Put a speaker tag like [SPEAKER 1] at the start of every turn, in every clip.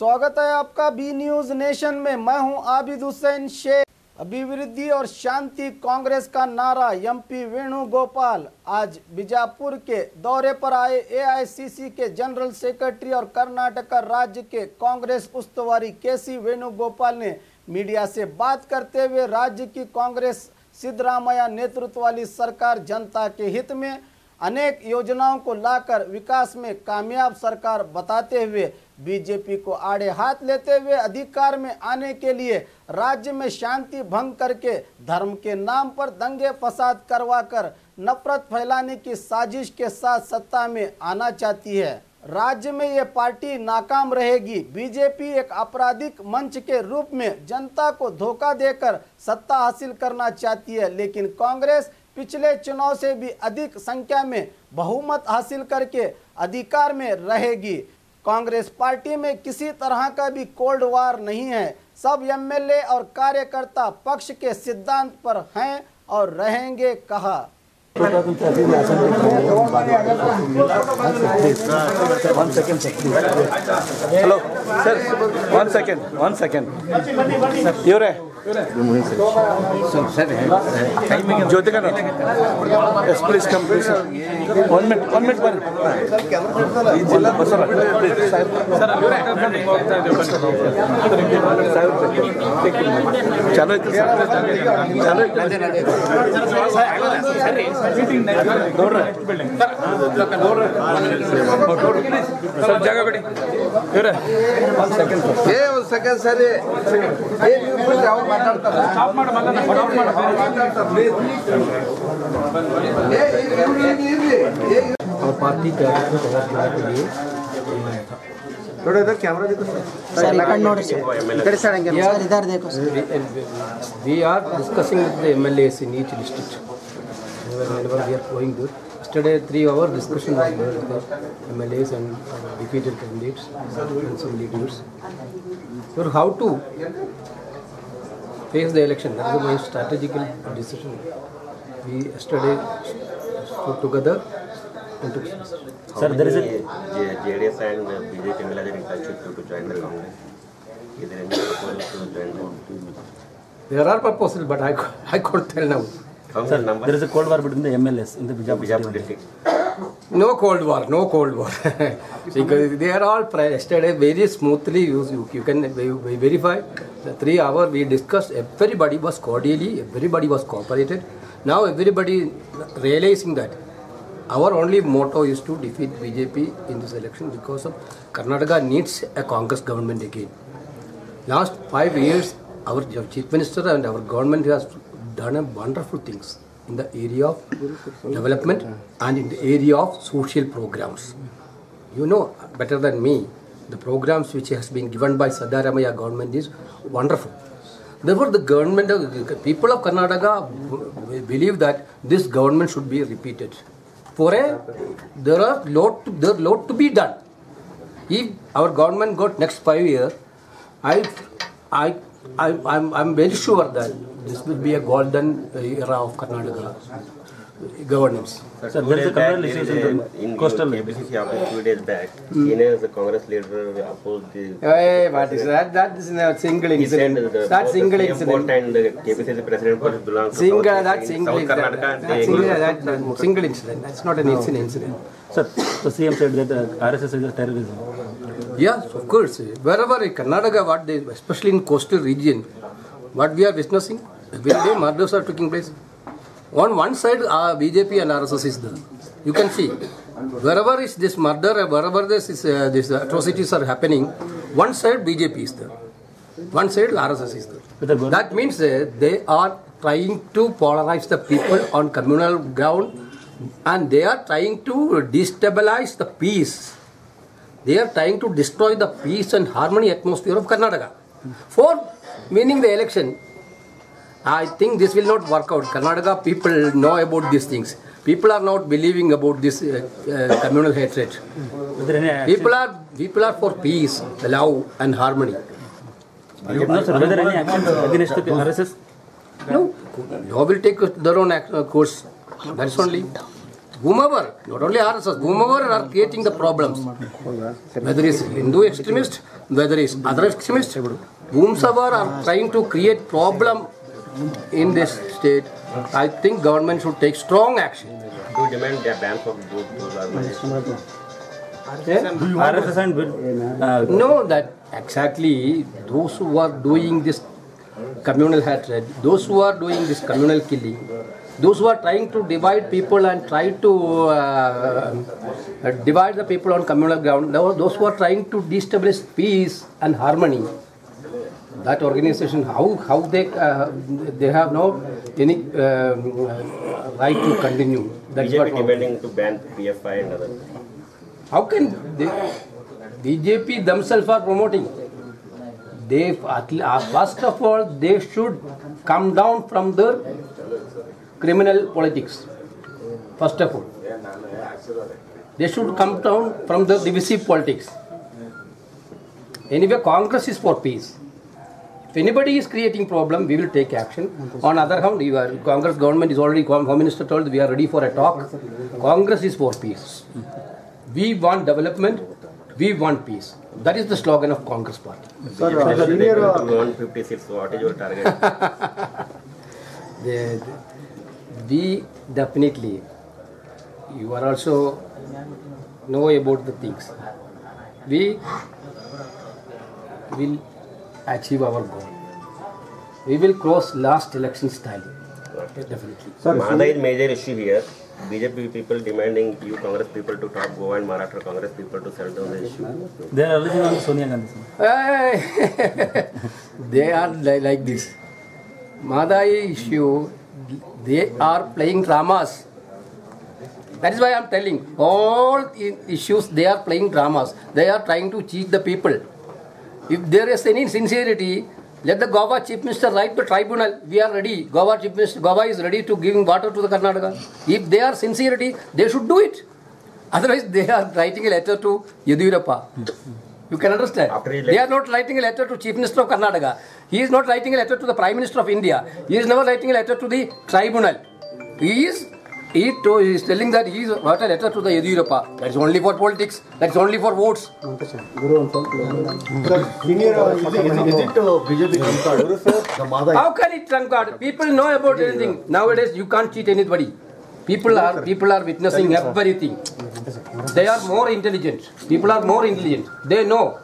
[SPEAKER 1] स्वागत है आपका बी न्यूज नेशन में। मैं हूं आबिद हुसैन शेख। अभिवृद्धि और शांति कांग्रेस का नारा एमपी वेणुगोपाल आज बीजापुर के दौरे पर आए एआईसीसी के जनरल सेक्रेटरी और कर्नाटक राज्य के कांग्रेस उस्तुवारी केसी वेणुगोपाल ने मीडिया से बात करते हुए राज्य की कांग्रेस सिद्धरामैया नेतृत्व वाली सरकार जनता के हित में अनेक योजनाओं को लाकर विकास में कामयाब सरकार बताते हुए बीजेपी को आड़े हाथ लेते हुए अधिकार में आने के लिए राज्य में शांति भंग करके धर्म के नाम पर दंगे फसाद करवाकर नफरत फैलाने की साजिश के साथ सत्ता में आना चाहती है। राज्य में ये पार्टी नाकाम रहेगी। बीजेपी एक आपराधिक मंच के रूप में जनता को धोखा देकर सत्ता हासिल करना चाहती है, लेकिन कांग्रेस पिछले चुनाव से भी अधिक संख्या में बहुमत हासिल करके अधिकार में रहेगी। कांग्रेस पार्टी में किसी तरह का भी कोल्ड वार नहीं है। सब एमएलए और कार्यकर्ता पक्ष के सिद्धांत पर हैं और रहेंगे, कहा।
[SPEAKER 2] Hello, sir. One second. You're Jyotika, yes, please come, please. 1 minute.
[SPEAKER 3] और पार्टी के लिए
[SPEAKER 4] थोड़ा इधर कैमरा देखो
[SPEAKER 5] सर, इधर देखो sir.
[SPEAKER 3] We are discussing with the MLAs in each district. Whenever we are going there. Yesterday, 3 hour discussion was there with the MLAs and defeated candidates and some leaders. So how to face the election? That is my strategical decision. We yesterday stood together and took.
[SPEAKER 6] Sir, there is a JDS and BJP are in touch with you to join the Congress. Is there any proposal to join?
[SPEAKER 3] There are proposals, but I can't tell now.
[SPEAKER 2] Sir, there is a cold war between the MLAs in the Bijapur district.
[SPEAKER 3] No cold war. Because they are all yesterday very smoothly. You can verify. The 3 hours we discussed. Everybody was cordially. Everybody was cooperated. Now everybody realizing that our only motto is to defeat BJP in this election because of Karnataka needs a Congress government again. Last 5 years, our Chief Minister and our government has done a wonderful things in the area of development and in the area of social programs. You know better than me, the programs which has been given by Siddharamaiah government is wonderful. Therefore, the government, the people of Karnataka believe that this government should be repeated. There are lot to be done. If our government got next 5 years, I'm very sure that this will be a golden era of Karnataka governance.
[SPEAKER 2] Sir, there is a communal issues in coastal
[SPEAKER 6] KPCC office 2 days back. The Congress leader opposed the.
[SPEAKER 3] Hey, what is that? That is a single incident. That single incident.
[SPEAKER 6] And the KPCC president belongs to
[SPEAKER 3] single incident. That's not an incident.
[SPEAKER 2] Sir, the CM said that RSS is a terrorism.
[SPEAKER 3] Yes, of course. Wherever in Karnataka, especially in coastal region, what we are witnessing, every day murders are taking place. On one side, BJP and RSS is there. You can see, wherever is this murder, wherever these atrocities are happening, one side BJP is there, one side RSS is there. That means they are trying to polarize the people on communal ground, and they are trying to destabilize the peace. They are trying to destroy the peace and harmony atmosphere of Karnataka. For winning the election, I think this will not work out. Karnataka people know about these things. People are not believing about this communal hatred. People are for peace, love and harmony.
[SPEAKER 2] No, sir, whether any action against the RSS?
[SPEAKER 3] No, law will take their own course. That's only. whomever, not only RSS, whomever are creating the problems, whether it's Hindu extremist, whether it's other extremist, whomsoever are trying to create problem in this state, I think government should take strong action.
[SPEAKER 6] Do you demand the ban for those organizations?
[SPEAKER 2] RSS and
[SPEAKER 3] No, that exactly those who are doing this communal hatred, those who are doing this communal killing, those who are trying to divide people and try to divide the people on communal ground, those who are trying to destabilize peace and harmony, that organization, how they have no any right to continue. That's
[SPEAKER 6] BJP
[SPEAKER 3] what
[SPEAKER 6] demanding to ban PFI and others.
[SPEAKER 3] how can they, BJP themselves are promoting? They first of all they should come down from their criminal politics. First of all, they should come down from the divisive politics. Anyway, Congress is for peace. If anybody is creating problem, we will take action. On other hand, Congress government is already, Home Minister told we are ready for a talk. Congress is for peace. We want development. We want peace. That is the slogan of Congress Party.
[SPEAKER 4] Sir,
[SPEAKER 6] They
[SPEAKER 4] senior,
[SPEAKER 6] going to 156. What is your target?
[SPEAKER 3] We definitely, you are also know about the things. We will achieve our goal. We will cross last election style. Definitely.
[SPEAKER 6] Mahada is major issue here. BJP people demanding you Congress people to top Goa and Maharashtra Congress people to settle down the issue.
[SPEAKER 2] they are relying on Sonia Gandhi.
[SPEAKER 3] They are like this. Madai issue, they are playing dramas. That is why I am telling. All issues, they are playing dramas. They are trying to cheat the people. If there is any sincerity, let the Goa Chief Minister write to tribunal. We are ready. Goa Chief Minister, Goa is ready to giving water to the Karnataka. If they are sincerity, they should do it. Otherwise, they are writing a letter to Yediyurappa. You can understand. They are not writing a letter to Chief Minister of Karnataka. He is not writing a letter to the Prime Minister of India. He is never writing a letter to the tribunal. He is telling that he wrote a letter to the Yediyurappa. That is only for politics. That is only for votes.
[SPEAKER 4] senior, is it BJP trump card? The Mahada.
[SPEAKER 3] How can it trump card? People know about anything. Nowadays, you can't cheat anybody. People are witnessing everything. They are more intelligent. People are more intelligent. They know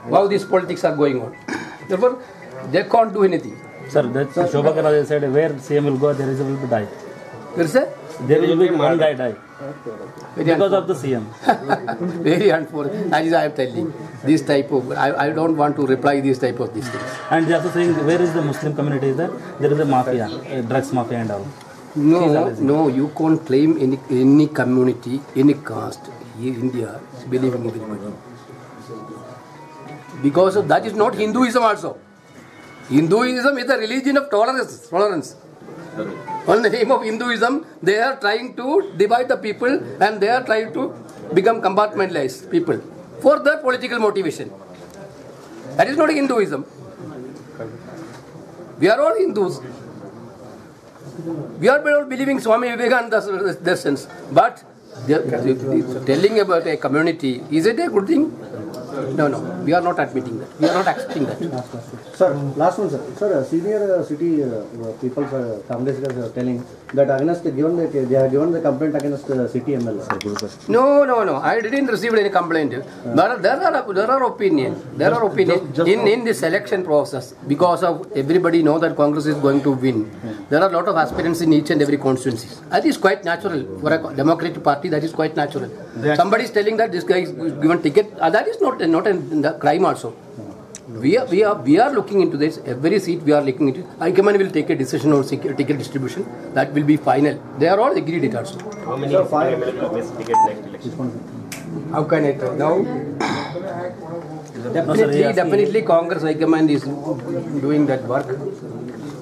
[SPEAKER 3] how these politics are going on. Therefore, they can't do anything.
[SPEAKER 2] Sir, that's Shobha Karade said where CM will go, there will be die. There will be one die. Because of the CM.
[SPEAKER 3] Very unfortunate. As I am telling, this type of, I don't want to reply this type of these things.
[SPEAKER 2] And they are also saying where is the Muslim community is there? There is a mafia, drugs mafia and all.
[SPEAKER 3] No, you can't claim any community, any caste in India is believing everybody. Because of that is not Hinduism also. Hinduism is a religion of tolerance. On the name of Hinduism, they are trying to divide the people and they are trying to become compartmentalized people for their political motivation. That is not Hinduism. We are all Hindus. We are all believing Swami Vivekananda's lessons. But telling about a community, is it a good thing? No. We are not admitting that. We are not accepting that.
[SPEAKER 4] Sir, last one, sir. Sir, senior city people, Congress are telling that against they have given the complaint against city MLA.
[SPEAKER 3] No. I didn't receive any complaint. But there are opinions. In this election process, because of everybody know that Congress is going to win. There are a lot of aspirants in each and every constituency. That is quite natural for a democratic party. That is quite natural. Somebody is telling that this guy is given ticket. That is not a crime also. We are looking into this. Every seat we are looking into. High Command will take a decision on ticket distribution. That will be final. They are all agreed it also.
[SPEAKER 6] How many MLA will miss ticket next election?
[SPEAKER 3] How can I tell now? Definitely Congress High Command is doing that work.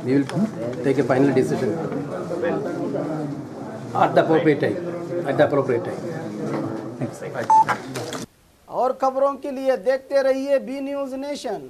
[SPEAKER 3] We will take a final decision at the appropriate time.
[SPEAKER 1] और खबरों के लिए देखते रहिए B news nation.